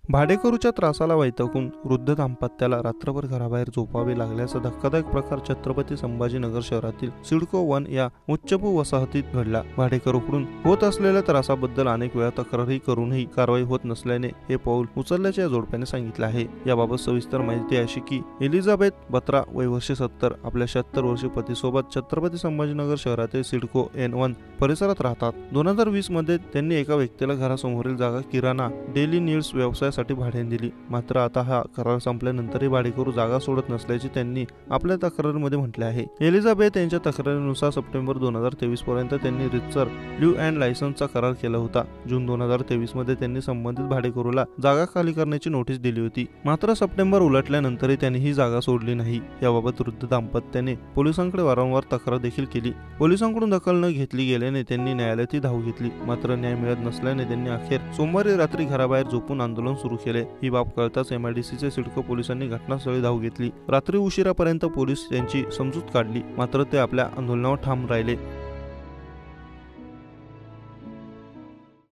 भाडेकरूच्या त्रासाला वैतागून वृद्ध दाम्पत्याला रात्रभर घराबाहेर झोपावे लागल्याचा धक्कादायक प्रकार छत्रपती संभाजीनगर शहरातील सिडको 1 या उच्चभू वसाहतीत घडला। भाडेकरूकडून होत असलेल्या त्रासाबद्दल अनेक वेळा तक्रारी करूनही कारवाई होत नसल्याने हे पाऊल उचलल्याचे या जोडप्याने सांगितले आहे। याबाबत सविस्तर माहिती अशी की एलिझाबेथ बत्रा वय वर्ष 70 आपल्या 76 वर्षीय पतीसोबत छत्रपती संभाजीनगर शहरातील सिडको N1 परिसरात राहतात। 2020 मध्ये त्यांनी एका व्यक्तीला घरासमोरील जागा किराणा डेली नीड्स व्यवसायासाठी भाड्याने दिली। मात्र आता हा करार संपल्यानंतरही भाडेकरू जागा सोडत नसल्याचे त्यांनी आपल्या तक्रारीमध्ये म्हटले आहे। एलिझाबेथ यांच्या तक्रारीनुसार सप्टेंबर 2023 पर्यंत त्यांनी रितसर लिव्ह अँड लायसन्सचा करार केला होता। जून 2023 मध्ये त्यांनी संबंधित भाडेकरूला जागा खाली करण्याची नोटीस दिली होती। मात्र सप्टेंबर उलटल्यानंतरही त्यांनी ही जागा सोडली नाही। याबाबत वृद्ध दाम्पत्याने पोलिसांकडे वारंवार तक्रार देखील केली। पोलिसांकडून दखल न घेतली गेल्याने त्यांनी न्यायालयात धाव घेतली। मात्र न्याय मिळत नसल्याने त्यांनी अखेर सोमवारी रात्री घराबाहेर झोपून आंदोलन सुरू केले। ही बाब कळताच MIDCचे सिडको पोलिसांनी घटनास्थळी धाव घेतली। रात्री उशिरापर्यंत पोलीस त्यांची समजूत काढली, मात्र ते आपल्या आंदोलनावर ठाम राहिले।